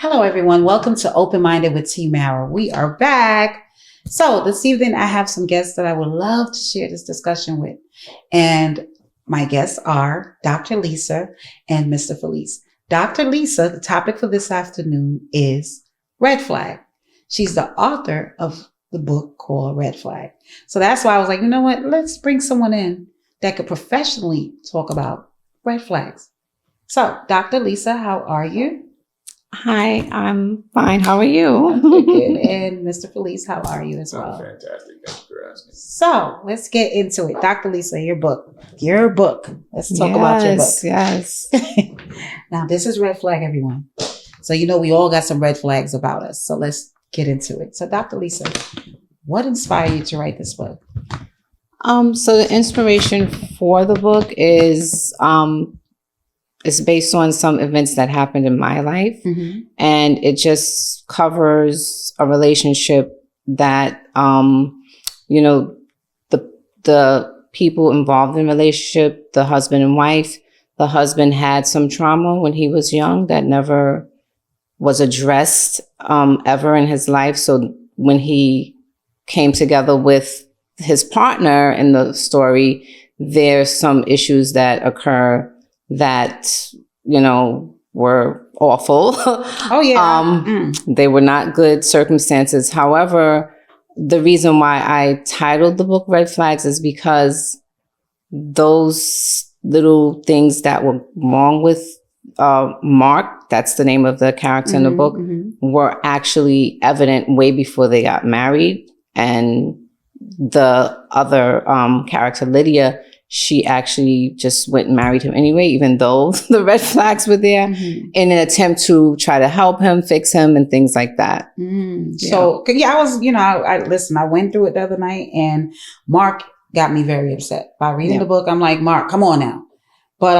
Hello, everyone. Welcome to Open Minded with Teemara. We are back. So this evening, I have some guests that I would love to share this discussion with. And my guests are Dr. Lisa and Mr. Feliz. Dr. Lisa, the topic for this afternoon is red flag. She's the author of the book called Red Flag. So that's why I was like, you know what? Let's bring someone in that could professionally talk about red flags. So, Dr. Lisa, how are you? Hi, I'm fine. How are you? Good. And Mr. Feliz, how are you as well? I'm fantastic. Thank you for asking. So let's get into it. Dr. Lisa, your book. Let's talk about your book. Yes. Now, this is red flag, everyone. So, we all got some red flags about us. So let's get into it. So, Dr. Lisa, what inspired you to write this book? So the inspiration for the book is it's based on some events that happened in my life. Mm-hmm. And it just covers a relationship that, the people involved in the relationship, the husband and wife, the husband had some trauma when he was young that never was addressed ever in his life. So when he came together with his partner in the story, there's some issues that occur that, were awful. Oh, yeah. They were not good circumstances. However, the reason why I titled the book Red Flags is because those little things that were wrong with Mark, that's the name of the character in the book, were actually evident way before they got married. And the other character, Lydia, she actually just went and married him anyway, even though the red flags were there, in an attempt to try to help him, fix him, and things like that. So, I was, listen, I went through it the other night, and Mark got me very upset. By reading the book, I'm like, Mark, come on now. But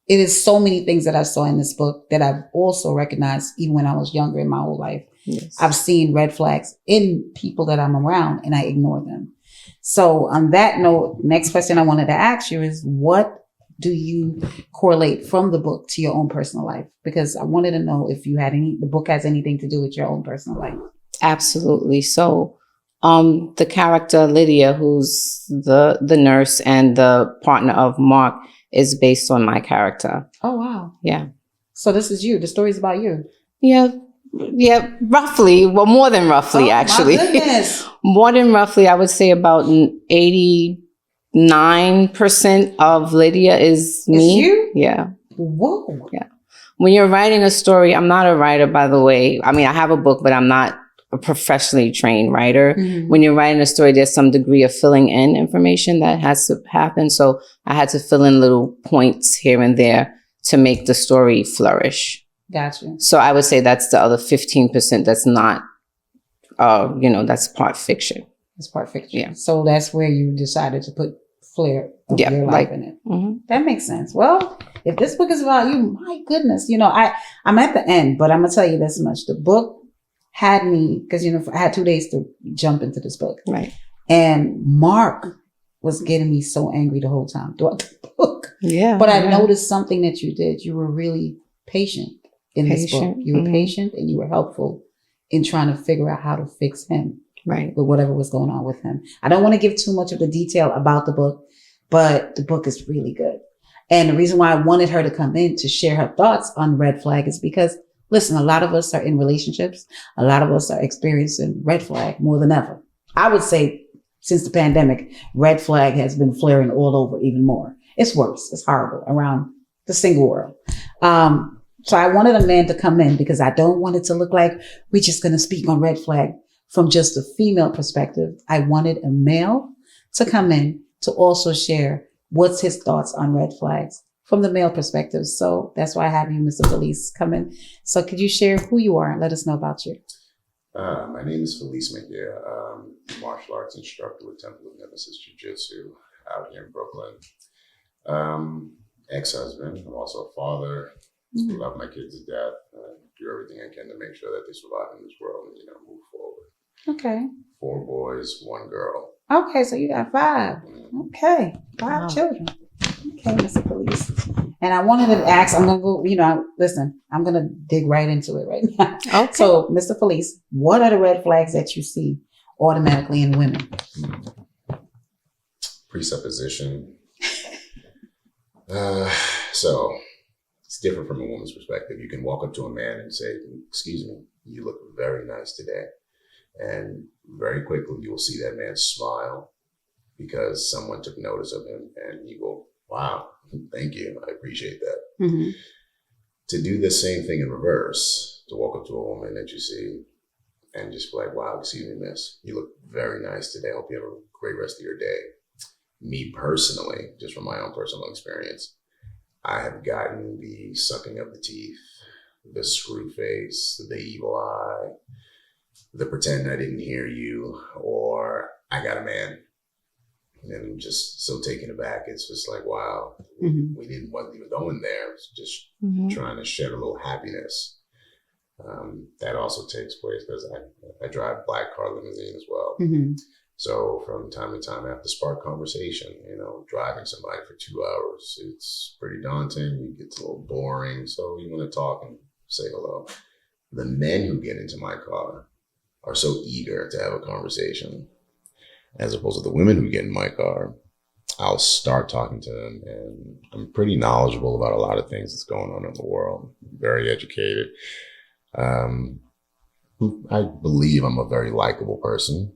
it is so many things that I saw in this book that I've also recognized even when I was younger in my whole life. Yes. I've seen red flags in people that I'm around, and I ignore them. So on that note, next question I wanted to ask you is, what do you correlate from the book to your own personal life? Because I wanted to know if the book has anything to do with your own personal life. Absolutely. So the character Lydia, who's the nurse and the partner of Mark, is based on my character. Oh, wow. Yeah. So this is you. The story's about you. Yeah, roughly. Well, more than roughly, actually. My goodness. More than roughly, I would say about 89% of Lydia is me. It's you? Yeah. Whoa. Yeah. When you're writing a story, I'm not a writer, by the way. I mean, I have a book, but I'm not a professionally trained writer. When you're writing a story, there's some degree of filling in information that has to happen. So I had to fill in little points here and there to make the story flourish. Gotcha. So I would say that's the other 15% that's not, that's part fiction. It's part fiction. Yeah. So that's where you decided to put flair of your life in it. That makes sense. Well, if this book is about you, my goodness, I'm at the end, but I'm going to tell you this much. The book had me, because, I had 2 days to jump into this book. Right. And Mark was getting me so angry the whole time throughout the book. Yeah. But I noticed something that you did. You were really patient in this book. You were patient and you were helpful in trying to figure out how to fix him. Right. With whatever was going on with him. I don't want to give too much of the detail about the book, but the book is really good. And the reason why I wanted her to come in to share her thoughts on red flag is because, listen, a lot of us are in relationships. A lot of us are experiencing red flag more than ever. I would say since the pandemic, red flag has been flaring all over even more. It's worse. It's horrible around the single world. So I wanted a man to come in because I don't want it to look like we're just going to speak on red flag from just a female perspective. I wanted a male to come in to also share what's his thoughts on red flags from the male perspective. So that's why I have you, Mr. Feliz, come in. So could you share who you are and let us know about you? My name is Feliz. Martial arts instructor with Temple of Nemesis Jiu-Jitsu out here in Brooklyn. Ex-husband. I'm also a father. I love my kids to death. Do everything I can to make sure that they survive in this world and, move forward. Okay. 4 boys, 1 girl. Okay, so you got 5. Okay. 5 children. Okay. Okay, Mr. Feliz. And I wanted to ask, I'm going to go, listen, I'm going to dig right into it right now. Okay. So, Mr. Feliz, what are the red flags that you see automatically in women? Presupposition. So it's different from a woman's perspective. You can walk up to a man and say, "Excuse me, you look very nice today." And very quickly you will see that man smile because someone took notice of him, and he will, "Wow, thank you. I appreciate that." Mm-hmm. To do the same thing in reverse, to walk up to a woman that you see and just be like, "Wow, excuse me, miss, you look very nice today. Hope you have a great rest of your day." Me personally, just from my own personal experience, I have gotten the sucking of the teeth, the screw face, the evil eye, the pretend I didn't hear you, or "I got a man." And I'm just so taken aback. It's just like, wow, wasn't even going there. It's just trying to shed a little happiness. That also takes place because I drive black car limousine as well. Mm-hmm. So from time to time, I have to spark conversation. Driving somebody for 2 hours, it's pretty daunting. It gets a little boring. So you want to talk and say hello. The men who get into my car are so eager to have a conversation, as opposed to the women who get in my car. I'll start talking to them, and I'm pretty knowledgeable about a lot of things that's going on in the world. Very educated. I believe I'm a very likable person.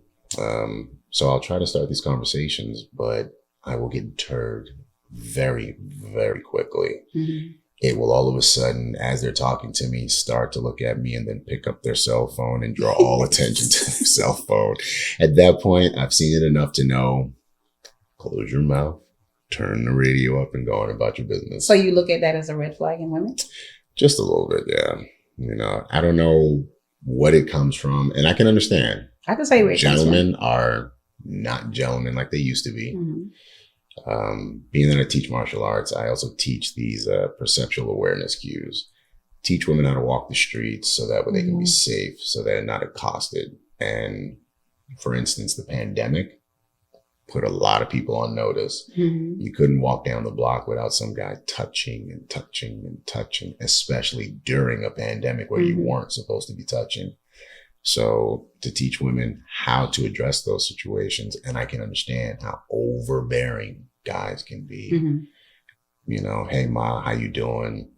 So I'll try to start these conversations, but I will get deterred very, very quickly. Mm-hmm. It will all of a sudden, as they're talking to me, start to look at me and then pick up their cell phone and draw all attention to their cell phone. At that point, I've seen it enough to know, close your mouth, turn the radio up, and go on about your business. So you look at that as a red flag in women? Just a little bit, yeah. I don't know what it comes from, and I can understand. I can say gentlemen are not gentlemen like they used to be. Mm-hmm. Being that I teach martial arts, I also teach these perceptual awareness cues. Teach women how to walk the streets so that way they can be safe, so they're not accosted. And for instance, the pandemic put a lot of people on notice. Mm-hmm. You couldn't walk down the block without some guy touching and touching and touching, especially during a pandemic where you weren't supposed to be touching. So to teach women how to address those situations, and I can understand how overbearing guys can be. Mm-hmm. Hey ma, how you doing?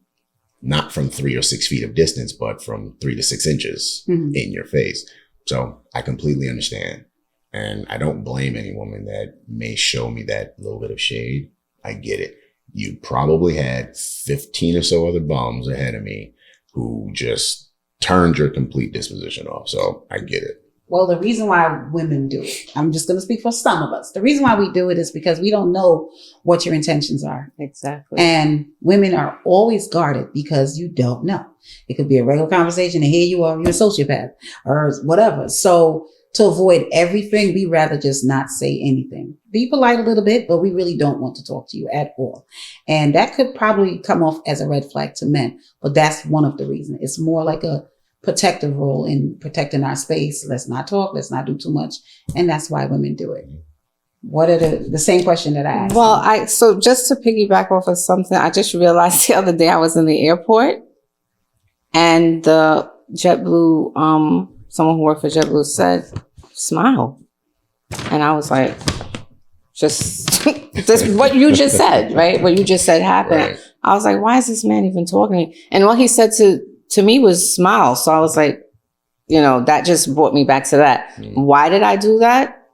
Not from 3 or 6 feet of distance, but from 3 to 6 inches in your face. So I completely understand. And I don't blame any woman that may show me that little bit of shade. I get it. You probably had 15 or so other bums ahead of me who just turned your complete disposition off. So I get it. Well, the reason why women do it, I'm just going to speak for some of us. The reason why we do it is because we don't know what your intentions are. Exactly. And women are always guarded because you don't know. It could be a regular conversation and here you are, you're a sociopath or whatever. So to avoid everything, we rather just not say anything. Be polite a little bit, but we really don't want to talk to you at all. And that could probably come off as a red flag to men, but that's one of the reasons. It's more like a protective role in protecting our space. Let's not talk. Let's not do too much. And that's why women do it. What are the same question that I asked? Well, so just to piggyback off of something, I just realized the other day I was in the airport and the JetBlue, someone who worked for JetBlue said, "Smile." And I was like, just what you just said, right? What you just said happened. Right. I was like, why is this man even talking? And what he said to me was smile. So I was like, that just brought me back to that. Why did I do that?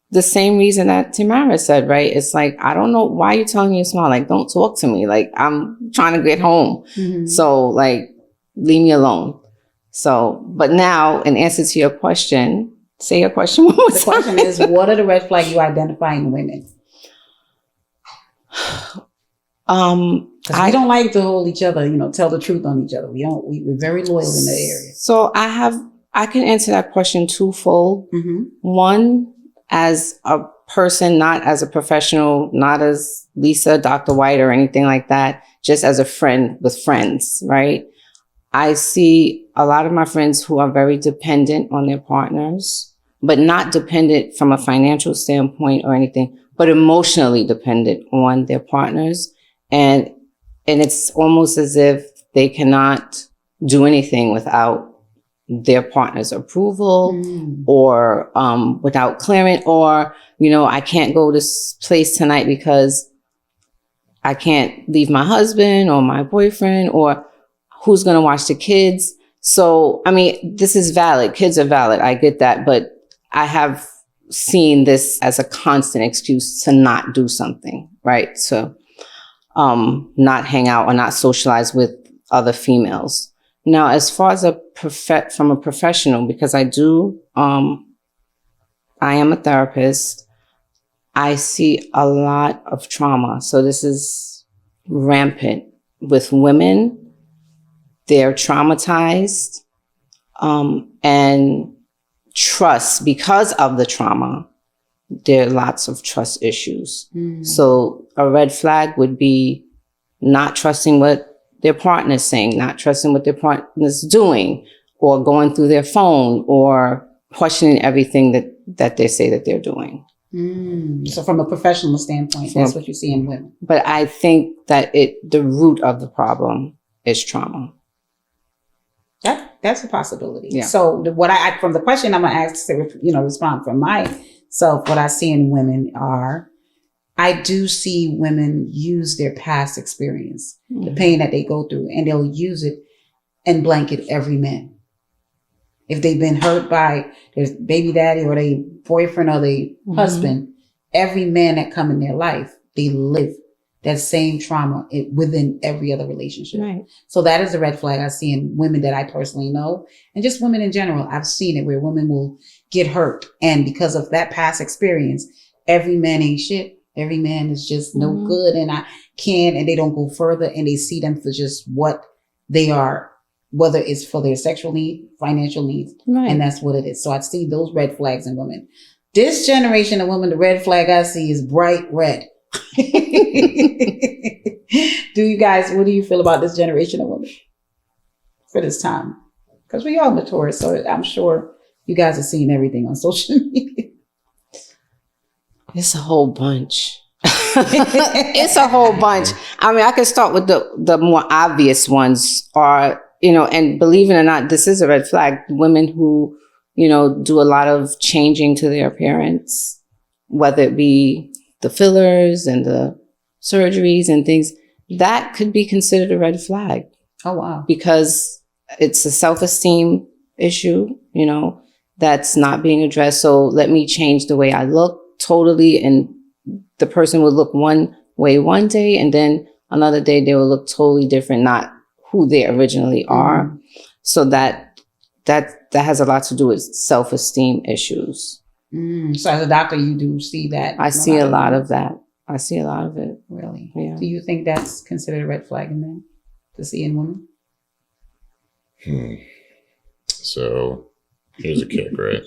The same reason that Teemara said, right? It's like, I don't know why you're telling me to smile. Like, don't talk to me. Like, I'm trying to get home. Mm-hmm. So like, leave me alone. So, but now in answer to your question, say your question one more time. The question is, what are the red flags you identify in women? Because we don't like to hold each other, tell the truth on each other. We're very loyal in that area. So I can answer that question twofold. Mm-hmm. One, as a person, not as a professional, not as Lisa, Dr. White or anything like that, just as a friend with friends, right? I see a lot of my friends who are very dependent on their partners, but not dependent from a financial standpoint or anything, but emotionally dependent on their partners. And it's almost as if they cannot do anything without their partner's approval or without clearing, or, I can't go to this place tonight because I can't leave my husband or my boyfriend, or who's going to watch the kids. So, this is valid. Kids are valid. I get that. But I have seen this as a constant excuse to not do something, right? So, not hang out or not socialize with other females. Now, as far as from a professional, because I am a therapist, I see a lot of trauma. So this is rampant with women. They're traumatized, and trust, because of the trauma, there are lots of trust issues. So a red flag would be not trusting what their partner's saying, not trusting what their partner's doing, or going through their phone, or questioning everything that they say that they're doing. So from a professional standpoint, that's what you see in women. But I think that the root of the problem is trauma. That's a possibility. Yeah. So what I from the question I'm gonna ask to respond from myself, what I see in women are, I do see women use their past experience, the pain that they go through, and they'll use it and blanket every man. If they've been hurt by their baby daddy or their boyfriend or their husband, every man that come in their life, they live that same trauma within every other relationship. Right. So that is a red flag I see in women that I personally know, and just women in general. I've seen it where women will get hurt, and because of that past experience, every man ain't shit. Every man is just no good, and and they don't go further, and they see them for just what they are, whether it's for their sexual need, financial needs, and that's what it is. So I see those red flags in women. This generation of women, the red flag I see is bright red. Do you guys, what do you feel about this generation of women for this time? Because we all mature, so I'm sure you guys are seeing everything on social media. It's a whole bunch. It's a whole bunch. I can start with the more obvious ones are, and believe it or not, this is a red flag. Women who, do a lot of changing to their appearance, whether it be the fillers and the surgeries and things, that could be considered a red flag. Oh, wow. Because it's a self-esteem issue, that's not being addressed. So let me change the way I look totally. And the person would look one way one day, and then another day they will look totally different, not who they originally are. So that has a lot to do with self-esteem issues. So as a doctor, you do see that? I see a lot of that. I see a lot of it. Really? Yeah. Do you think that's considered a red flag in men to see in women? So here's a kick, right?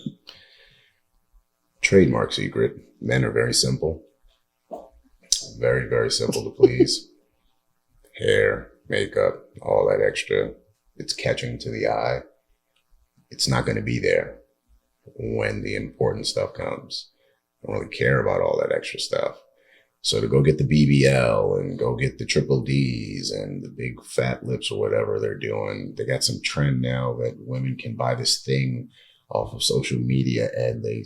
Trademark secret. Men are very simple. Very, very simple to please. Hair, makeup, all that extra. It's catching to the eye. It's not going to be there when the important stuff comes. I don't really care about all that extra stuff. So to go get the BBL and go get the triple Ds and the big fat lips or whatever they're doing, they got some trend now that women can buy this thing off of social media and they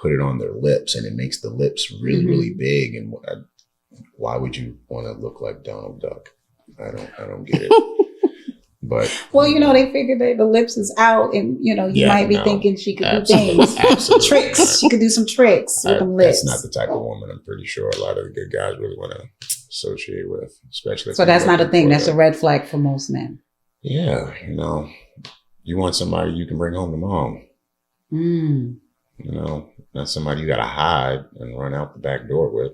put it on their lips and it makes the lips really, really big. And why would you want to look like Donald Duck? I don't get it. But well, they figured that the lips is out, and you might be thinking she could do things, tricks. Not. She could do some tricks with them lips. That's not the type of woman I'm pretty sure a lot of the good guys really want to associate with, especially. So that's not a thing. That's a red flag for most men. Yeah, you want somebody you can bring home to mom. Not somebody you got to hide and run out the back door with.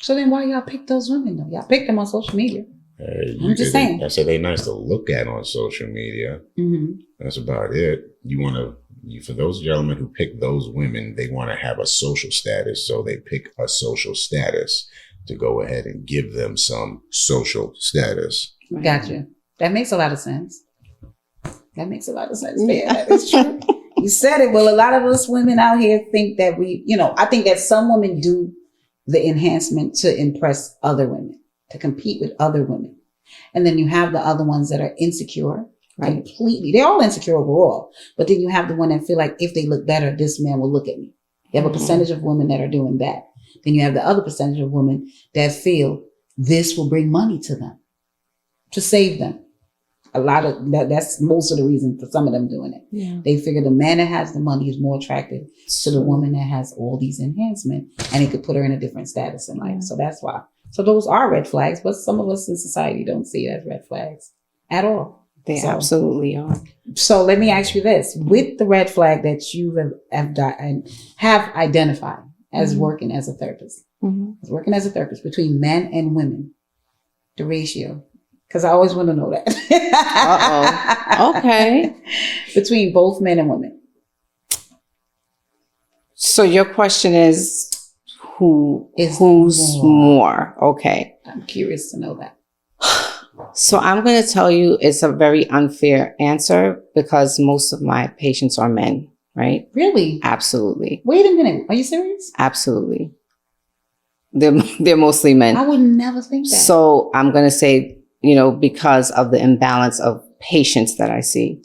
So then why y'all pick those women though? Y'all pick them on social media. I'm just saying. I said they're nice to look at on social media. That's about it. For those gentlemen who pick those women, they want to have a social status. So they pick a social status to go ahead and give them some social status. Gotcha. That makes a lot of sense. Yeah, that is true. You said it. Well, a lot of us women out here think that I think that some women do the enhancement to impress other women, to compete with other women. And then you have the other ones that are insecure, Right. completely. They're all insecure overall. But then you have the one that feel like if they look better, this man will look at me. You have a percentage of women that are doing that. Then you have the other percentage of women that feel this will bring money to them, to save them. A lot of that's most of the reason for some of them doing it. Yeah. They figure the man that has the money is more attractive to the woman that has all these enhancements, and it could put her in a different status in life. So that's why. So those are red flags, but some of us in society don't see it as red flags at all. They So- absolutely are. So let me ask you this: with the red flag that you have identified as Mhm. working as a therapist, Mhm. working as a therapist between men and women, the ratio, because I always want to know that. Uh-oh. Okay. Between both men and women. So your question is Is who's more. more? Okay. I'm curious to know that. So I'm going to tell you it's a very unfair answer because most of my patients are men, right? Really? Absolutely. Wait a minute. Are you serious? Absolutely. They're mostly men. I would never think that. So I'm going to say, because of the imbalance of patients that I see,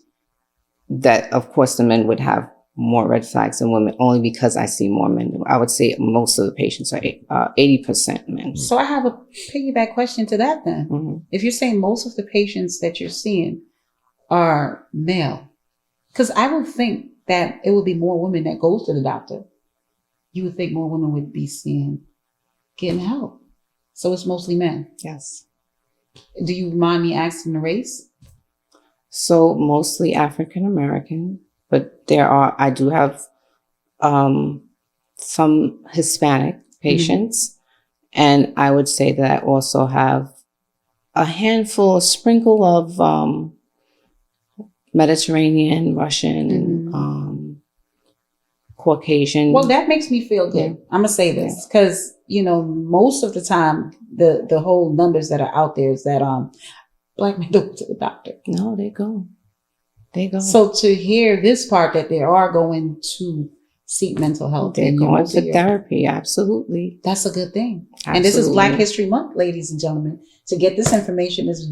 that of course the men would have more red flags than women only because I see more men. I would say most of the patients are 80% men. So I have a piggyback question to that then. Mhm. If you're saying most of the patients that you're seeing are male, because I would think that it would be more women that go to the doctor. You would think more women would be getting help. So it's mostly men. Yes. Do you mind me asking the race? So mostly African American, but I do have some Hispanic patients. And I would say that I also have a sprinkle of Mediterranean, Russian, Caucasian. Well, that makes me feel good. Yeah. I'm going to say this because, most of the time, the whole numbers that are out there is that Black men don't go to the doctor. No, they go. So to hear this part that they are going to seek mental health. They're and going to therapy. Absolutely. That's a good thing. Absolutely. And this is Black History Month, ladies and gentlemen. To get this information is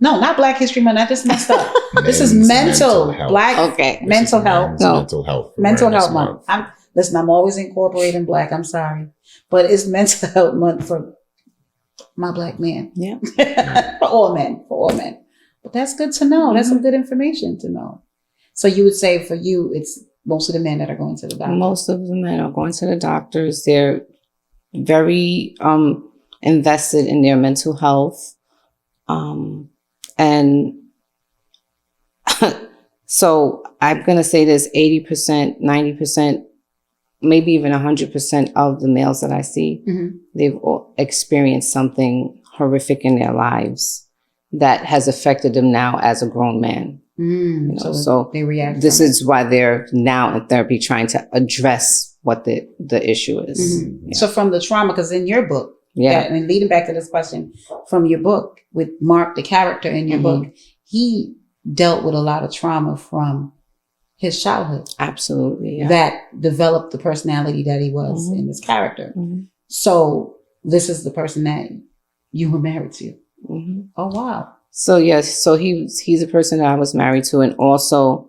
not Black History Month. I just messed up. This is mental health. Black Okay. mental health. No. Mental health. Mental Awareness Health Month. I'm always incorporating Black. I'm sorry. But it's Mental Health Month for my Black man. Yeah. For all men. But that's good to know. That's some good information to know. So you would say for you, it's most of the men that are going to the doctor. Most of the men are going to the doctors. They're very invested in their mental health. And so I'm going to say this 80%, 90%, maybe even 100% of the males that I see, they've all experienced something horrific in their lives that has affected them now as a grown man. So they react. This is why they're now in therapy trying to address what the issue is. Yeah. So from the trauma, because in your book, and leading back to this question, from your book with Mark, the character in your book, he dealt with a lot of trauma from his childhood. Absolutely. Yeah. That developed the personality that he was in this character. So this is the person that you were married to. Oh, wow. So yes, so he's a person that I was married to, and also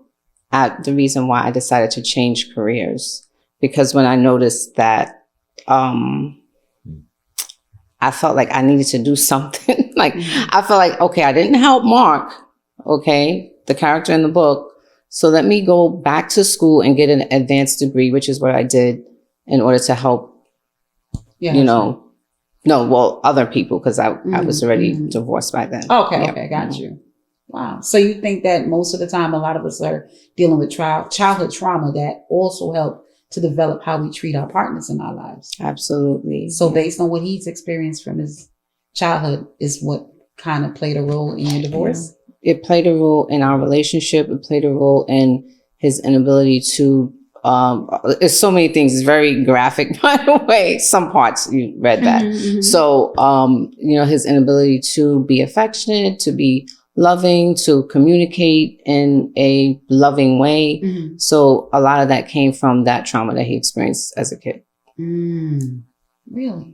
the reason why I decided to change careers, because when I noticed that I felt like I needed to do something. I felt like, okay, I didn't help Mark, the character in the book. So let me go back to school and get an advanced degree, which is what I did in order to help, other people, because I was already divorced by then. Okay, got you. Wow. So you think that most of the time, a lot of us are dealing with childhood trauma that also help to develop how we treat our partners in our lives. Absolutely. So based on what he's experienced from his childhood is what kind of played a role in your divorce? It played a role in our relationship. It played a role in his inability to, it's so many things. It's very graphic, by the way. Some parts you read that. So, his inability to be affectionate, to be loving, to communicate in a loving way. So a lot of that came from that trauma that he experienced as a kid. Really?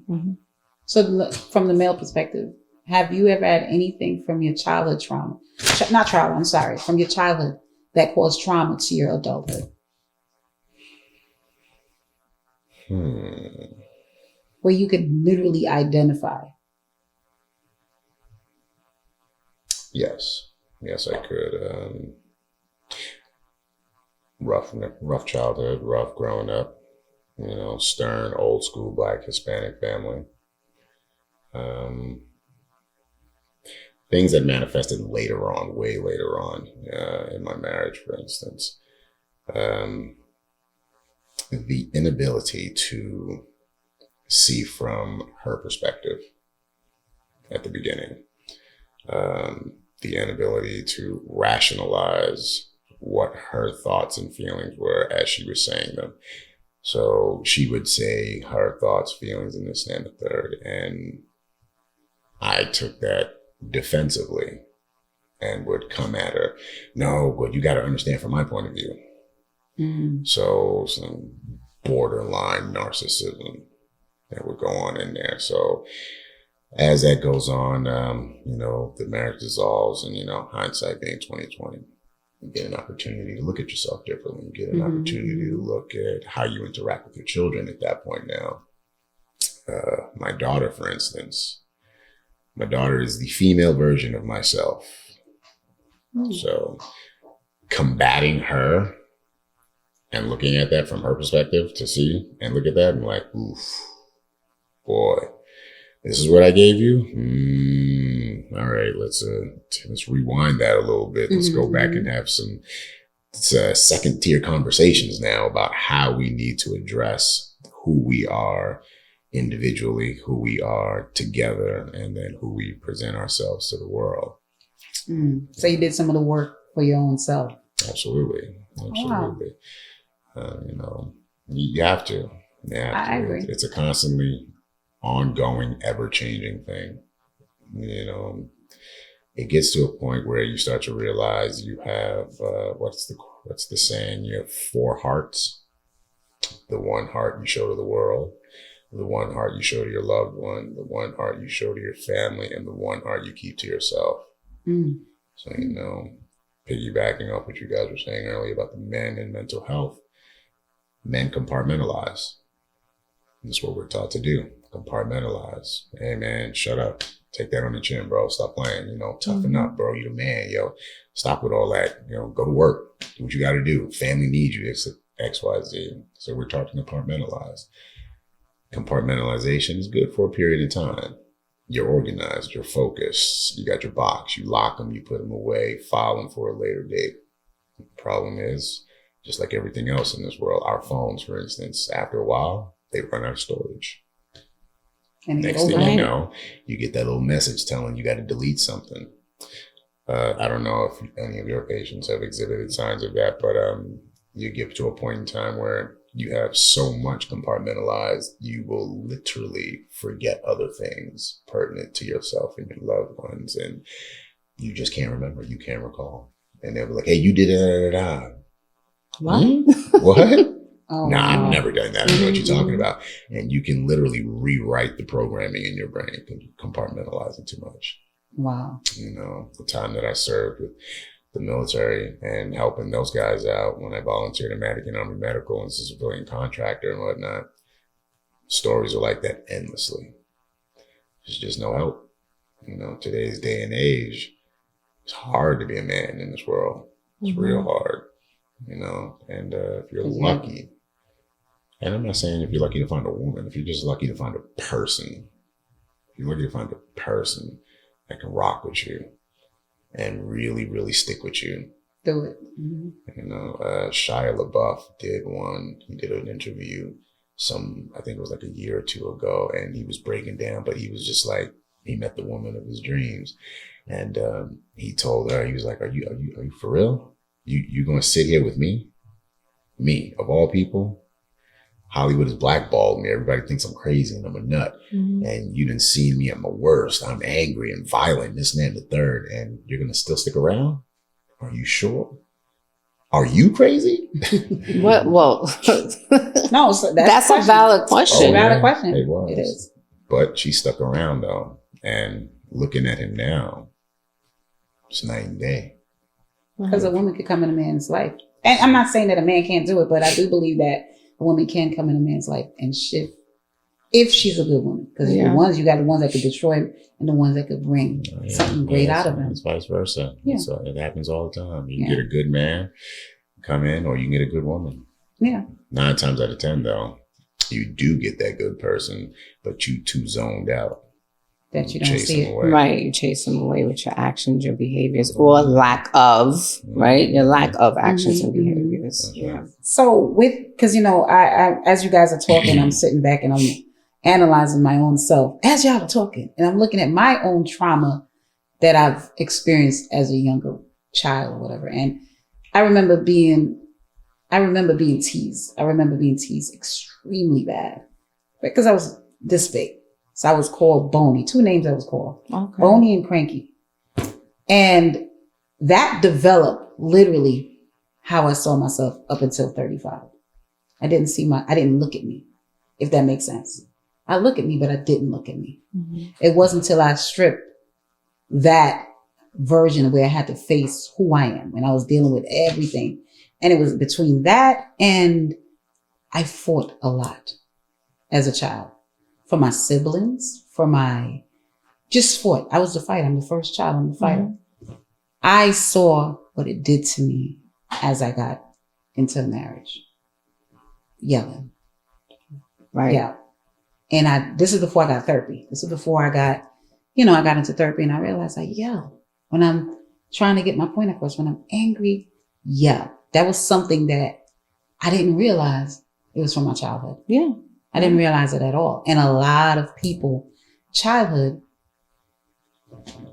So from the male perspective, have you ever had anything from your childhood trauma? Not trauma, I'm sorry, from your childhood that caused trauma to your adulthood? Where you could literally identify. Yes, I could. Rough childhood, rough growing up. Stern, old school Black Hispanic family. Things that manifested later on, way later on, in my marriage, for instance. The inability to see from her perspective at the beginning. The inability to rationalize what her thoughts and feelings were as she was saying them. So she would say her thoughts, feelings, and this and the third. And I took that defensively and would come at her. No, but you got to understand from my point of view. So some borderline narcissism that would go on in there. So as that goes on, the marriage dissolves, and, hindsight being 2020, you get an opportunity to look at yourself differently. You get an opportunity to look at how you interact with your children at that point now. My daughter, for instance, my daughter is the female version of myself. So combating her and looking at that from her perspective to see and look at that, I'm like, oof, boy, this is what I gave you. All right, let's rewind that a little bit. Let's go back and have some second tier conversations now about how we need to address who we are individually, who we are together, and then who we present ourselves to the world. So you did some of the work for your own self. Absolutely. Wow. You have to. I agree. It's a constantly ongoing, ever-changing thing. It gets to a point where you start to realize you have what's the saying? You have 4 hearts. The one heart you show to the world, the one heart you show to your loved one, the one heart you show to your family, and the one heart you keep to yourself. So, piggybacking off what you guys were saying earlier about the men and mental health, men compartmentalize. That's what we're taught to do. Compartmentalize. Hey man, shut up. Take that on the chin, bro. Stop playing. Toughen up, bro. You the man, yo. Stop with all that. Go to work. Do what you got to do. Family needs you. It's X, Y, Z. So we're taught to compartmentalize. Compartmentalization is good for a period of time. You're organized. You're focused. You got your box. You lock them. You put them away. File them for a later date. The problem is, just like everything else in this world, our phones, for instance, after a while, they run out of storage. And next thing you know, you get that little message telling you got to delete something. I don't know if any of your patients have exhibited signs of that, but you get to a point in time where you have so much compartmentalized, you will literally forget other things pertinent to yourself and your loved ones, and you just can't remember. You can't recall. And they'll be like, hey, you did it. What? What? Oh, nah, I've never done that. I know what you're talking about. And you can literally rewrite the programming in your brain because you're compartmentalizing too much. Wow. The time that I served with the military and helping those guys out when I volunteered in Madigan Army Medical and as a civilian contractor and whatnot, stories are like that endlessly. There's just no help. Today's day and age, it's hard to be a man in this world. It's real hard. And if you're lucky, and I'm not saying if you're lucky to find a woman, if you're just lucky to find a person, if you're lucky to find a person that can rock with you and really, really stick with you. Do it. Shia LaBeouf did one. He did an interview I think it was like a year or 2 ago, and he was breaking down, but he was just like, he met the woman of his dreams. And he told her, he was like, are you for real? You going to sit here with me? Me, of all people? Hollywood has blackballed me. Everybody thinks I'm crazy and I'm a nut. And you didn't see me at my worst. I'm angry and violent, this and that and the third. And you're going to still stick around? Are you sure? Are you crazy? What? Well, no, so that's a valid question. Valid question. It was. It is. But she stuck around though. And looking at him now, it's night and day. Because a woman could come in a man's life. And I'm not saying that a man can't do it, but I do believe that a woman can come in a man's life and shift if she's a good woman. Because you got the ones that could destroy him and the ones that could bring something great out of him. It's vice versa. Yeah. So it happens all the time. You can get a good man come in, or you can get a good woman. Yeah. 9 times out of 10, though, you do get that good person, but you too zoned out. That you don't see it. Right. You chase them away with your actions, your behaviors, or lack of, right? Your lack of actions and behaviors. Yeah. So because, I as you guys are talking, I'm sitting back and I'm analyzing my own self as y'all are talking. And I'm looking at my own trauma that I've experienced as a younger child or whatever. And I remember being teased. I remember being teased extremely bad because I was this big. So I was called Boney. 2 names I was called. Okay. Boney and Cranky. And that developed literally how I saw myself up until 35. I didn't look at me, if that makes sense. I look at me, but I didn't look at me. Mm-hmm. It wasn't until I stripped that version where I had to face who I am and I was dealing with everything. And it was between that and I fought a lot as a child. For my siblings, just fought. I was the fighter. I'm the first child. I'm the fighter. Mm-hmm. I saw what it did to me as I got into marriage. Yelling. Right. Yeah. And this is before I got therapy. This is before I got into therapy and I realized I yell. When I'm trying to get my point across, when I'm angry, yell. That was something that I didn't realize it was from my childhood. Yeah. I didn't realize it at all. And a lot of people, childhood,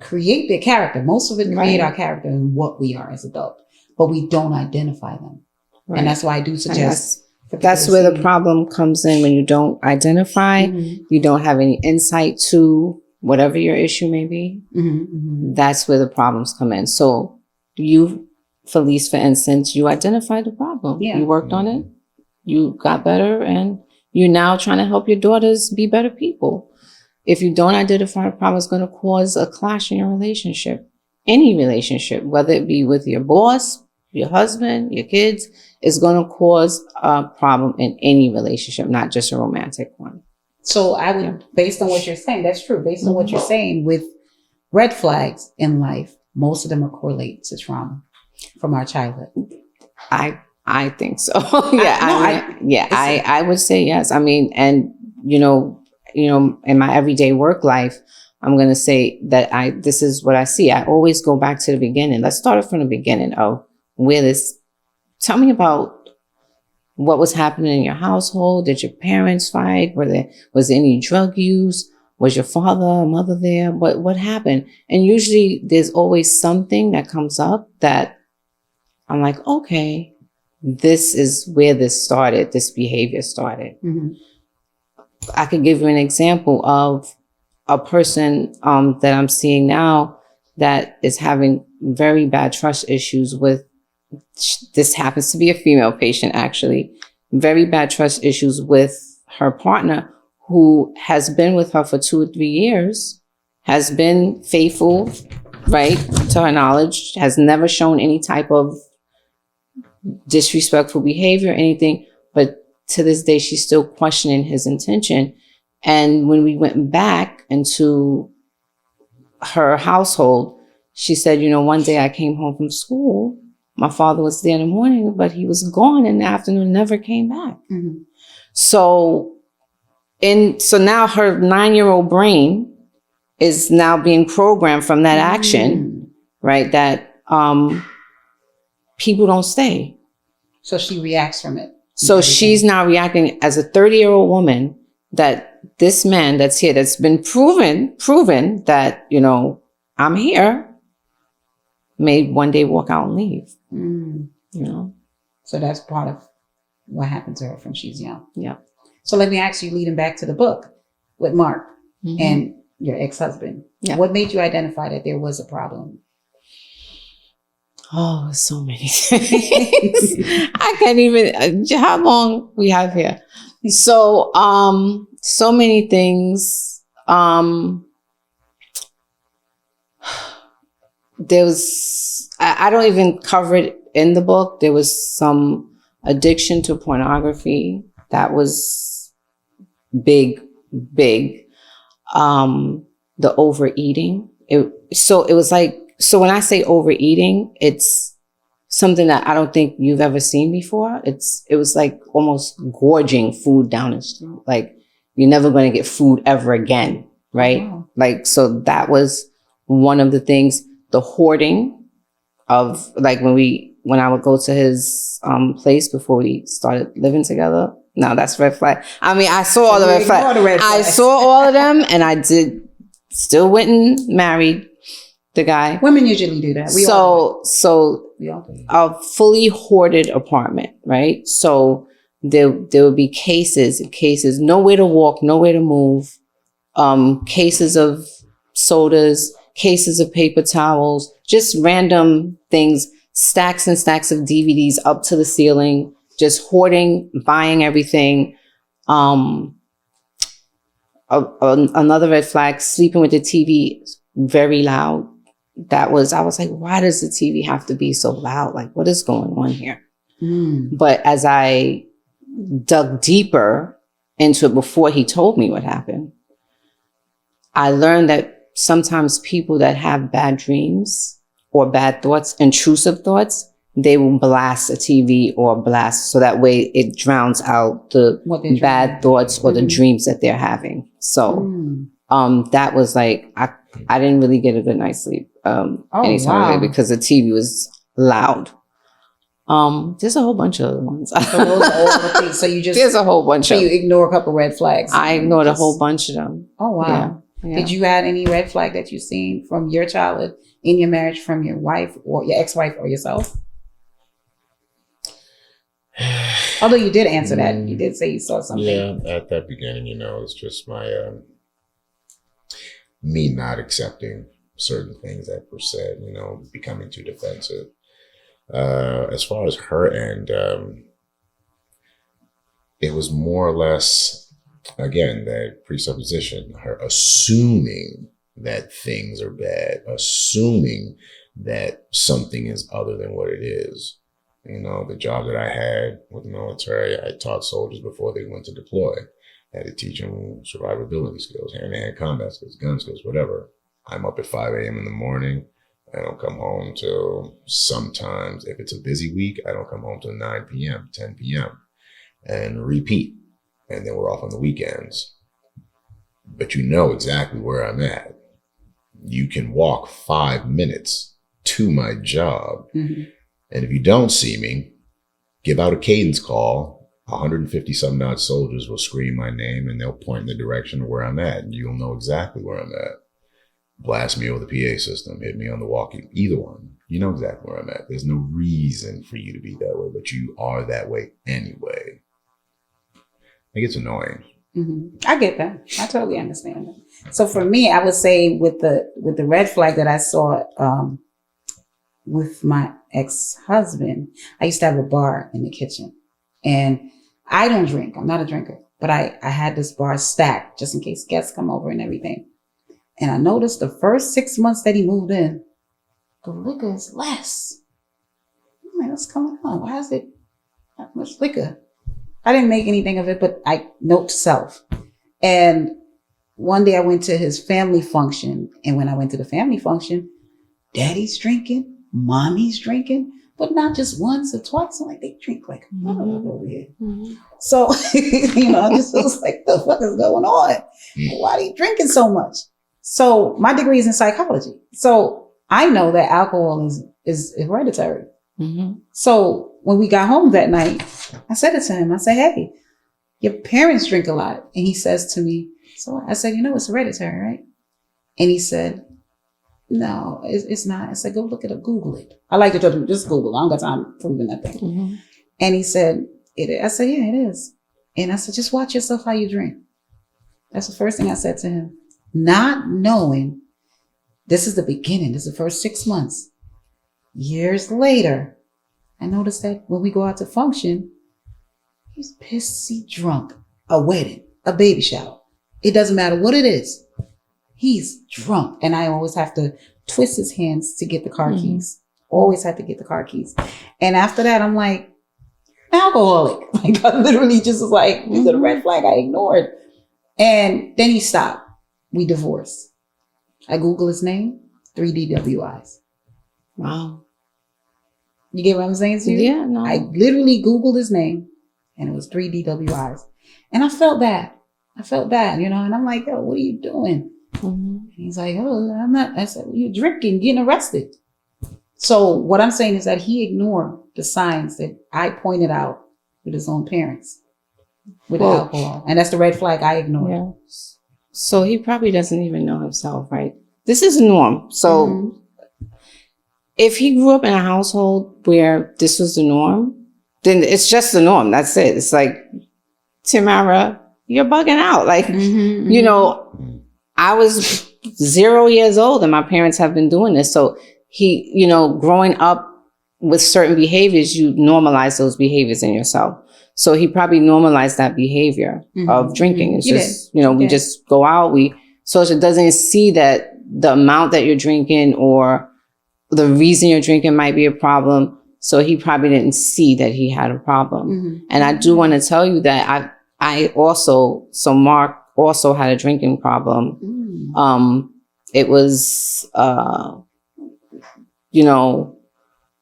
create their character. Most of it create our character and what we are as adults, but we don't identify them. Right. And that's why I do suggest. That's where the problem comes in when you don't identify, you don't have any insight to whatever your issue may be. Mm-hmm, mm-hmm. That's where the problems come in. So you, Feliz, for instance, you identified the problem. Yeah. You worked on it. You got better and you're now trying to help your daughters be better people. If you don't identify a problem, it's going to cause a clash in your relationship. Any relationship, whether it be with your boss, your husband, your kids, is going to cause a problem in any relationship, not just a romantic one. So I would, based on what you're saying, that's true. Based on what you're saying with red flags in life, most of them are correlated to trauma from our childhood. I think so. I would say yes. I mean, and in my everyday work life, I'm going to say that this is what I see. I always go back to the beginning. Let's start it from the beginning of tell me about what was happening in your household. Did your parents fight? Was there any drug use? Was your father or mother there? What happened? And usually there's always something that comes up that I'm like, okay, this is where this started. This behavior started. Mm-hmm. I could give you an example of a person that I'm seeing now that is having very bad trust issues with, this happens to be a female patient actually, very bad trust issues with her partner who has been with her for 2 or 3 years, has been faithful, right, to her knowledge, has never shown any type of disrespectful behavior or anything, but to this day, she's still questioning his intention. And when we went back into her household, she said, one day I came home from school. My father was there in the morning, but he was gone in the afternoon, never came back. Mm-hmm. So now her 9-year-old brain is now being programmed from that action, right? That people don't stay. So she reacts from it. So she's now reacting as a 30-year-old woman that this man that's here, that's been proven that, I'm here, may one day walk out and leave. So that's part of what happened to her from she's young. Yeah. So let me ask you, leading back to the book with Mark and your ex-husband, what made you identify that there was a problem? Oh, so many things. I can't even, how long we have here. So, so many things. There was, I don't even cover it in the book. There was some addiction to pornography that was big, big. The overeating. It was like, so when I say overeating, it's something that I don't think you've ever seen before. It was like almost gorging food down his throat. Like, you're never going to get food ever again. Right. Wow. Like, so that was one of the things. The hoarding of, like, when I would go to his place before we started living together. No, that's red flag. I mean, I saw all the red flags. I saw all of them, and I still went and married the guy. Women usually do that. We all do. A fully hoarded apartment, right? So there would be cases, nowhere to walk, nowhere to move, cases of sodas, cases of paper towels, just random things, stacks and stacks of DVDs up to the ceiling, just hoarding, buying everything. Another red flag, sleeping with the TV very loud. I was like, why does the TV have to be so loud? Like, what is going on here? But as I dug deeper into it before he told me what happened, I learned that sometimes people that have bad dreams or bad thoughts, intrusive thoughts, they will blast a TV or blast, so that way it drowns out the bad thoughts or the dreams that they're having. So that was like, I didn't really get a good night's sleep any time of it because the TV was loud. There's a whole bunch of other ones. So those are all the things. So you just there's a whole bunch so of you ignore a couple red flags. I ignored a whole bunch of them. Oh wow. Yeah. Yeah. Did you add any red flag that you've seen from your childhood in your marriage from your wife or your ex-wife or yourself? Although you did answer that. You did say you saw something. Yeah, at that beginning, it's just my me not accepting certain things that were said, becoming too defensive. As far as her end, it was more or less, again, that presupposition, her assuming that things are bad, assuming that something is other than what it is. The job that I had with the military, I taught soldiers before they went to deploy. I had to teach them survivability skills, hand-to-hand combat skills, gun skills, whatever. I'm up at 5 a.m. in the morning. I don't come home till sometimes, if it's a busy week, I don't come home till 9 p.m., 10 p.m. and repeat. And then we're off on the weekends. But you know exactly where I'm at. You can walk 5 minutes to my job. Mm-hmm. And if you don't see me, give out a cadence call. 150 some odd soldiers will scream my name and they'll point in the direction of where I'm at. And you'll know exactly where I'm at. Blast me over the PA system, hit me on the walkie, either one. You know exactly where I'm at. There's no reason for you to be that way, but you are that way anyway. It gets annoying. Mm-hmm. I get that. I totally understand that. So for me, I would say with the red flag that I saw with my ex-husband, I used to have a bar in the kitchen, and I don't drink. I'm not a drinker, but I had this bar stacked just in case guests come over and everything. And I noticed the first 6 months that he moved in, the liquor is less. I'm like, what's going on? Why is it that much liquor? I didn't make anything of it, but I note to self. And one day I went to his family function. And when I went to the family function, daddy's drinking, mommy's drinking, but not just once or twice. I'm like, they drink like a mother over here. Mm-hmm. So, I just was like, the fuck is going on? Why are you drinking so much? So my degree is in psychology. So I know that alcohol is hereditary. Mm-hmm. So when we got home that night, I said it to him. I said, hey, your parents drink a lot. And he says to me, so I said, it's hereditary, right? And he said, no, it's not. I said, go look it up, Google it. I like to tell him, just Google. I don't got time proving that thing. Mm-hmm. And he said, I said, yeah, it is. And I said, just watch yourself how you drink. That's the first thing I said to him. Not knowing this is the beginning. This is the first 6 months. Years later, I noticed that when we go out to function, he's pissy drunk. A wedding, a baby shower. It doesn't matter what it is. He's drunk. And I always have to twist his hands to get the car keys. Always had to get the car keys. And after that, I'm like, alcoholic. Like I literally just was like, these are the red flag I ignored. And then he stopped. We divorced. I Google his name, 3 DWIs. Wow. You get what I'm saying to you? Yeah, no. I literally Googled his name and it was 3 DWIs. And I felt bad. And I'm like, yo, what are you doing? And he's like, oh, I'm not. I said, well, you're drinking, getting arrested. So what I'm saying is that he ignored the signs that I pointed out with his own parents with alcohol. And that's the red flag I ignored. Yeah. So he probably doesn't even know himself, right? This is norm. So if he grew up in a household where this was the norm, then it's just the norm. That's it. It's like, Teemara, you're bugging out. Like, you know, I was 0 years old and my parents have been doing this. So he, you know, growing up with certain behaviors, you normalize those behaviors in yourself. So he probably normalized that behavior of drinking. It's just, you know, we just go out, so it doesn't see that the amount that you're drinking or the reason you're drinking might be a problem. So he probably didn't see that he had a problem. And I do want to tell you that so Mark also had a drinking problem. It was, you know,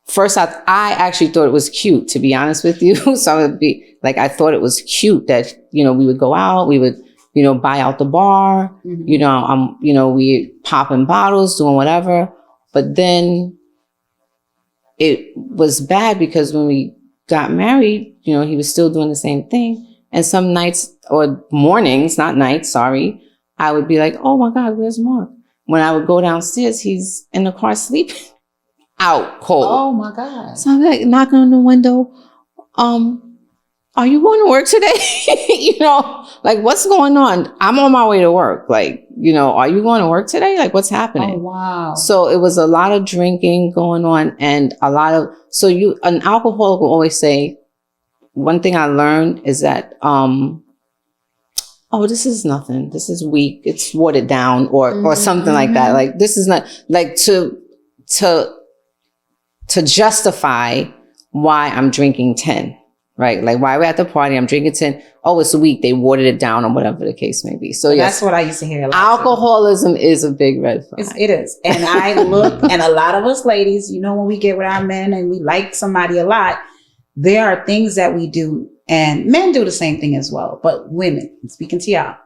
first I actually thought it was cute, to be honest with you. So it would be like, I thought it was cute that, you know, we would go out, we would, you know, buy out the bar, you know, we popping bottles, doing whatever. But then it was bad because when we got married, you know, he was still doing the same thing. And some nights or mornings, not nights, sorry, I would be like, oh my God, where's Mark? When I would go downstairs, he's in the car sleeping. Out cold. Oh my God. So I'm like knocking on the window. Are you going to work today? You know, like what's going on? I'm on my way to work. Like, you know, are you going to work today? Like what's happening? Oh, wow. So it was a lot of drinking going on and an alcoholic will always say, one thing I learned is that, oh, this is nothing. This is weak. It's watered down or something like that. Like this is not like to justify why I'm drinking 10, right? Like why we're at the party, I'm drinking 10. Oh, it's weak. They watered it down or whatever the case may be. So yes, that's what I used to hear a lot. Alcoholism is a big red flag. It is. And I look, and a lot of us ladies, you know, when we get with our men and we like somebody a lot, there are things that we do, and men do the same thing as well. But women, speaking to y'all,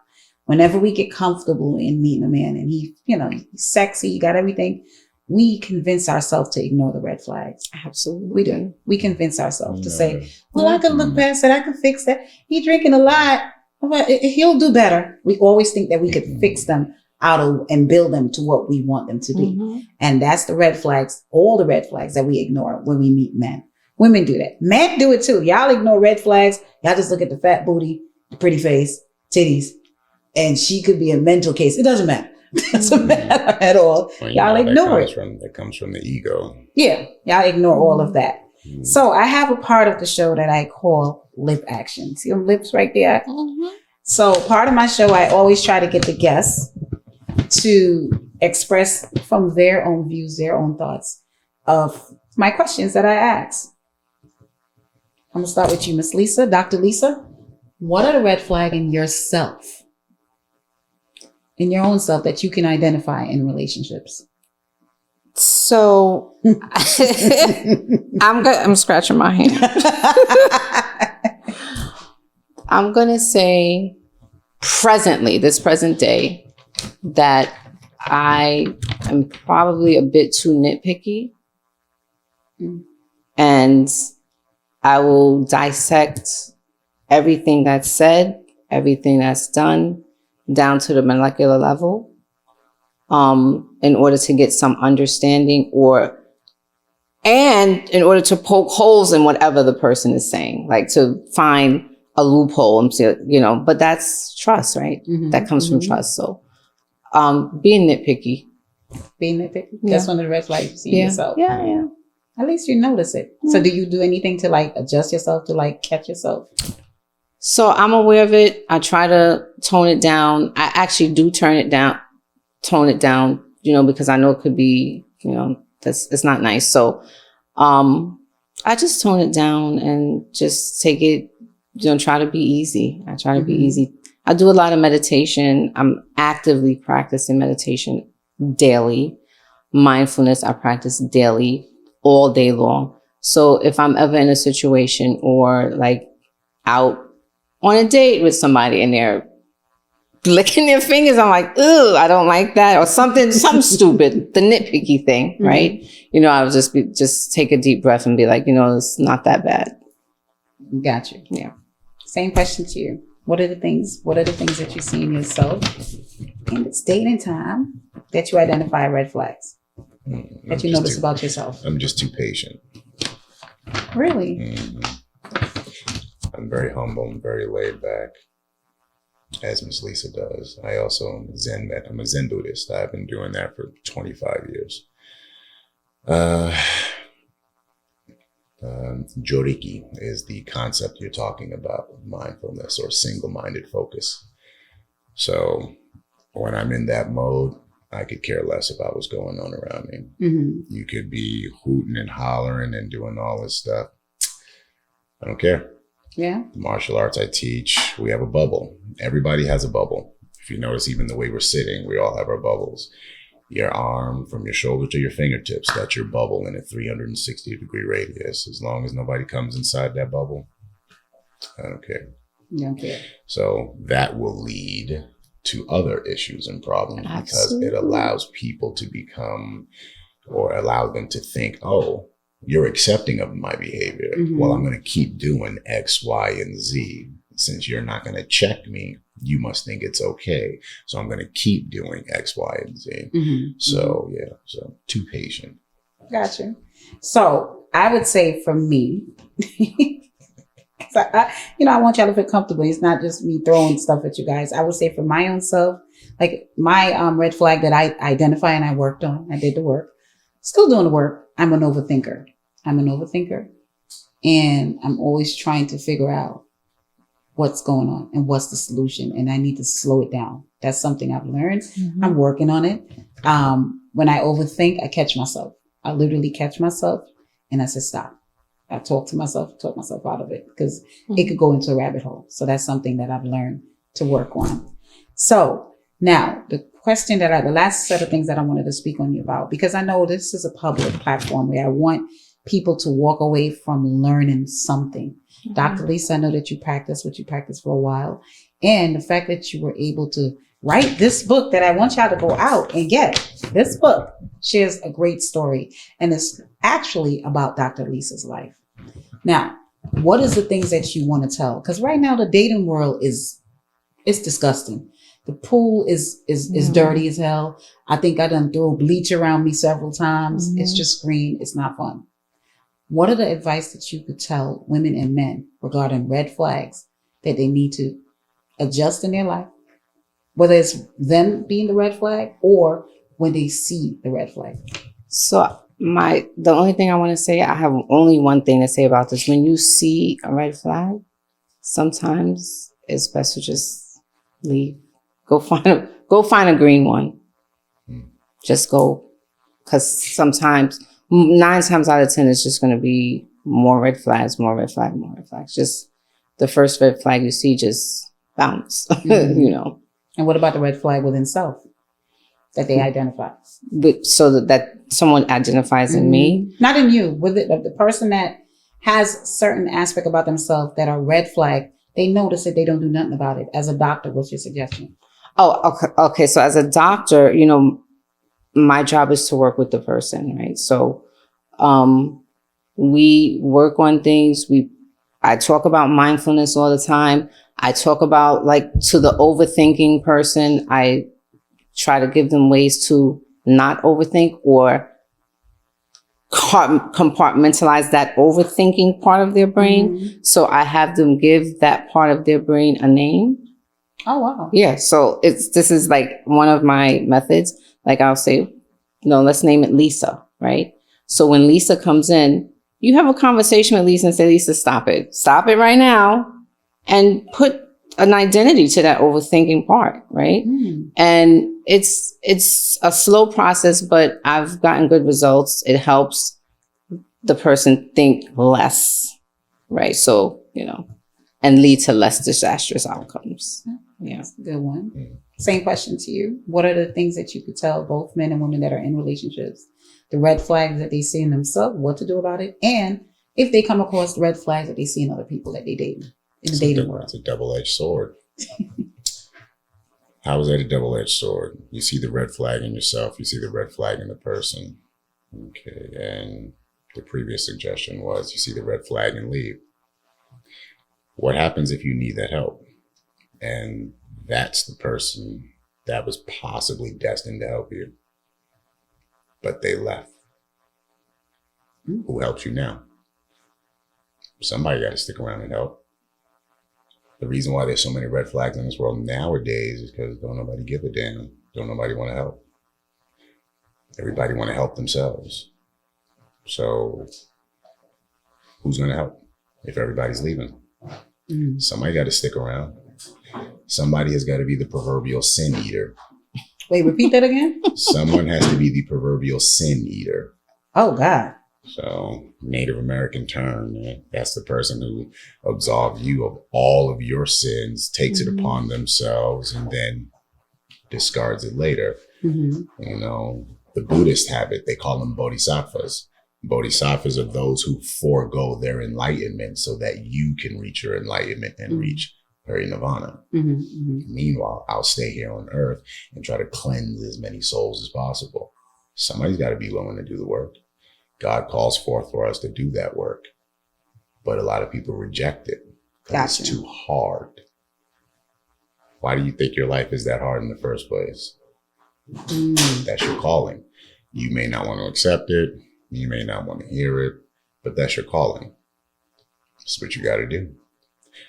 whenever we get comfortable in meeting a man and he, you know, he's sexy, you got everything, we convince ourselves to ignore the red flags. Absolutely. We do. We convince ourselves to say, well, I can look past that. I can fix that. He's drinking a lot. But he'll do better. We always think that we could fix them out of and build them to what we want them to be. And that's the red flags, all the red flags that we ignore when we meet men. Women do that. Men do it too. Y'all ignore red flags. Y'all just look at the fat booty, the pretty face, titties, and she could be a mental case. It doesn't matter. It doesn't matter at all. Well, y'all ignore it. That comes from the ego. Yeah. Y'all ignore all of that. So I have a part of the show that I call lip action. See them lips right there? So part of my show, I always try to get the guests to express from their own views, their own thoughts of my questions that I ask. I'm going to start with you, Miss Lisa. Dr. Lisa, what are the red flags in yourself, in your own self, that you can identify in relationships? So I'm scratching my hand. I'm going to say this present day, that I am probably a bit too nitpicky. And I will dissect everything that's said, everything that's done, down to the molecular level, in order to get some understanding and in order to poke holes in whatever the person is saying, like to find a loophole and say, you know, but that's trust, right? That comes from trust. So, being nitpicky. That's one of the red flags you see in yourself. Yeah. At least you notice it. So do you do anything to like adjust yourself to like catch yourself? So I'm aware of it. I try to tone it down. I actually do turn it down. tone it down, because I know it could be, it's not nice. So, I just tone it down and just take it, try to be easy. I try to be easy. I do a lot of meditation. I'm actively practicing meditation daily. Mindfulness, I practice daily, all day long. So if I'm ever in a situation or like out on a date with somebody and they're licking their fingers, I'm like, ooh, I don't like that, or something stupid, the nitpicky thing, right? I would just take a deep breath and be like, it's not that bad. Got you. Yeah. Same question to you. What are the things that you see in yourself in this dating time that you identify red flags that you notice about yourself? I'm just too patient. Really? I'm very humble and very laid back, as Miss Lisa does. I also am I'm a Zen Buddhist. I've been doing that for 25 years. Joriki is the concept you're talking about, mindfulness or single-minded focus. So when I'm in that mode, I could care less about what's going on around me. You could be hooting and hollering and doing all this stuff. I don't care. Yeah. The martial arts I teach, we have a bubble. Everybody has a bubble. If you notice, even the way we're sitting, we all have our bubbles. Your arm from your shoulder to your fingertips, that's your bubble in a 360-degree radius. As long as nobody comes inside that bubble, I don't care. You don't care. So that will lead to other issues and problems. Absolutely. Because it allows people to become, or allow them to think, oh, you're accepting of my behavior. Well, I'm going to keep doing X, Y, and Z. Since you're not going to check me, you must think it's okay. So I'm going to keep doing X, Y, and Z. So too patient. Gotcha. So I would say for me, I want y'all to feel comfortable. It's not just me throwing stuff at you guys. I would say for my own self, like my red flag that I identify and I worked on, I did the work, still doing the work. I'm an overthinker. And I'm always trying to figure out what's going on and what's the solution. And I need to slow it down. That's something I've learned. I'm working on it. When I overthink, I catch myself. I literally catch myself and I said, stop. I talk myself out of it because it could go into a rabbit hole. So that's something that I've learned to work on. So now the last set of things that I wanted to speak on you about, because I know this is a public platform where I want people to walk away from learning something. Dr. Lisa, I know that you practice what you practiced for a while. And the fact that you were able to write this book that I want y'all to go out and get. This book shares a great story. And it's actually about Dr. Lisa's life. Now, what is the things that you want to tell? Because right now the dating world it's disgusting. The pool is dirty as hell. I think I done throw bleach around me several times. It's just green. It's not fun. What are the advice that you could tell women and men regarding red flags that they need to adjust in their life? Whether it's them being the red flag or when they see the red flag. So the only thing I want to say, I have only one thing to say about this. When you see a red flag, sometimes it's best to just leave. Go find a green one. Just go. Because sometimes 9 times out of 10, it's just going to be more red flags. Just the first red flag you see, just bounce, And what about the red flag within self that they identify? So that someone identifies in me? Not in you, with the person that has certain aspect about themselves that are red flag. They notice it, they don't do nothing about it. As a doctor, what's your suggestion? Oh, okay. So as a doctor, my job is to work with the person, right? So, we work on things. I talk about mindfulness all the time. I talk about, to the overthinking person, I try to give them ways to not overthink or compartmentalize that overthinking part of their brain. So I have them give that part of their brain a name. Oh, wow. Yeah. So this is one of my methods. I'll say, let's name it Lisa, right? So when Lisa comes in, you have a conversation with Lisa and say, Lisa, stop it. Stop it right now. And put an identity to that overthinking part, right? And it's a slow process, but I've gotten good results. It helps the person think less, right? So, and lead to less disastrous outcomes. Yeah. That's a good one. Same question to you. What are the things that you could tell both men and women that are in relationships, the red flags that they see in themselves, what to do about it, and if they come across the red flags that they see in other people that they date in the dating world? It's a double-edged sword. How is that a double-edged sword? You see the red flag in yourself. You see the red flag in the person. Okay. And the previous suggestion was you see the red flag and leave. What happens if you need that help? And that's the person that was possibly destined to help you, but they left. Who helps you now? Somebody got to stick around and help. The reason why there's so many red flags in this world nowadays is because don't nobody give a damn. Don't nobody want to help. Everybody want to help themselves. So who's going to help if everybody's leaving? Somebody got to stick around. Somebody has got to be the proverbial sin eater. Wait, repeat that again? Someone has to be the proverbial sin eater. Oh, God. So, Native American term, that's the person who absolves you of all of your sins, takes it upon themselves, and then discards it later. The Buddhists have it. They call them bodhisattvas. Bodhisattvas are those who forego their enlightenment so that you can reach your enlightenment and reach parinirvana. Meanwhile, I'll stay here on earth and try to cleanse as many souls as possible. Somebody's got to be willing to do the work. God calls forth for us to do that work. But a lot of people reject it because it's too hard. Why do you think your life is that hard in the first place? That's your calling. You may not want to accept it. You may not want to hear it, but that's your calling. That's what you got to do.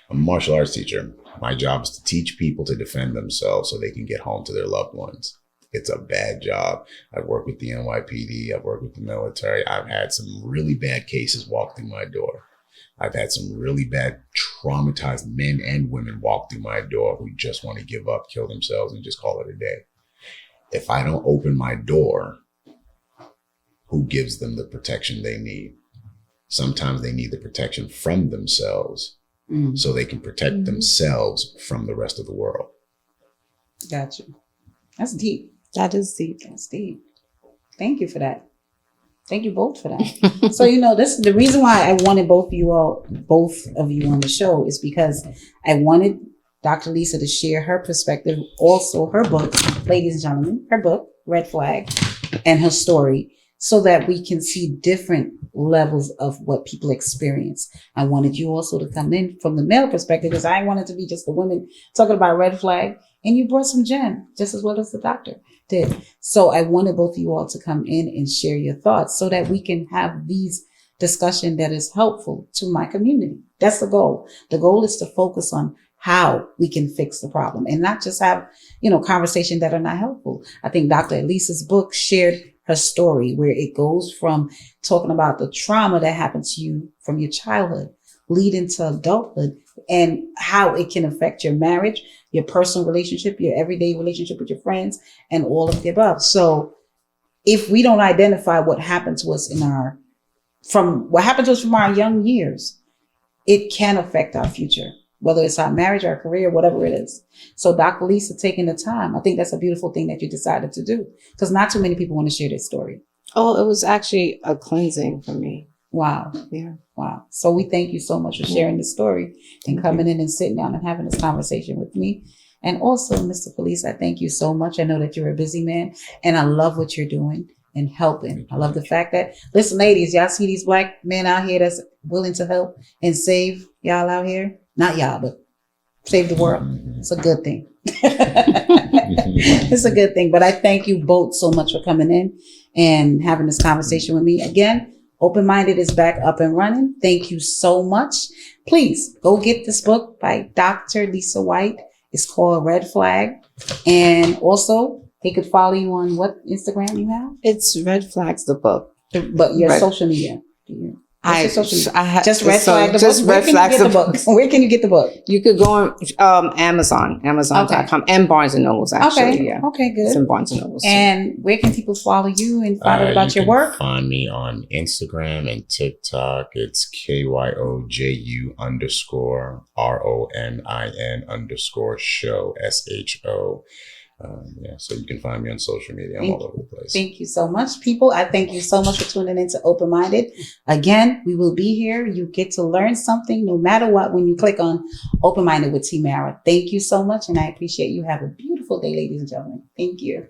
I'm a martial arts teacher. My job is to teach people to defend themselves so they can get home to their loved ones. It's a bad job. I've worked with the NYPD. I've worked with the military. I've had some really bad cases walk through my door. I've had some really bad traumatized men and women walk through my door who just want to give up, kill themselves, and just call it a day. If I don't open my door, who gives them the protection they need? Sometimes they need the protection from themselves so they can protect themselves from the rest of the world. Gotcha. That's deep. That is deep. That's deep. Thank you for that. Thank you both for that. So, this is the reason why I wanted both of you on the show is because I wanted Dr. Lisa to share her perspective, also her book, ladies and gentlemen, her book, Red Flag, and her story, so that we can see different levels of what people experience. I wanted you also to come in from the male perspective because I wanted to be just the women talking about red flag, and you brought some gem just as well as the doctor did. So I wanted both of you all to come in and share your thoughts so that we can have these discussion that is helpful to my community. That's the goal. The goal is to focus on how we can fix the problem and not just have, conversations that are not helpful. I think Dr. Elisa's book shared her story where it goes from talking about the trauma that happened to you from your childhood, leading to adulthood, and how it can affect your marriage, your personal relationship, your everyday relationship with your friends, and all of the above. So if we don't identify what happened to us from our young years, it can affect our future, whether it's our marriage, our career, whatever it is. So Dr. Lisa taking the time, I think that's a beautiful thing that you decided to do because not too many people want to share their story. Oh, it was actually a cleansing for me. Wow. Yeah. Wow. So we thank you so much for sharing the story and coming in and sitting down and having this conversation with me. And also, Mr. Feliz, I thank you so much. I know that you're a busy man and I love what you're doing and helping. I love the fact that, listen, ladies, y'all see these black men out here that's willing to help and save y'all out here? Not y'all, but save the world. It's a good thing. It's a good thing. But I thank you both so much for coming in and having this conversation with me. Again, Open Minded is back up and running. Thank you so much. Please go get this book by Dr. Lisa White. It's called Red Flag. And also, they could follow you on what Instagram you have? It's Red Flags, the book. But your social media. What's your social media? Just Red Flag the just book. Where Red can you Flags get the book? Where can you get the book? You could go on Amazon.com and Barnes and Nobles, actually. Okay. Yeah. Okay, good. It's in Barnes and Nobles. And where can people follow you and find out about your work? Find me on Instagram and TikTok. It's KYOJU_RONIN_show SHO. So you can find me on social media. I'm all over the place. Thank you so much, people. I thank you so much for tuning in to Open Minded. Again, we will be here. You get to learn something no matter what when you click on Open Minded with Teemara. Thank you so much, and I appreciate you. Have a beautiful day, ladies and gentlemen. Thank you.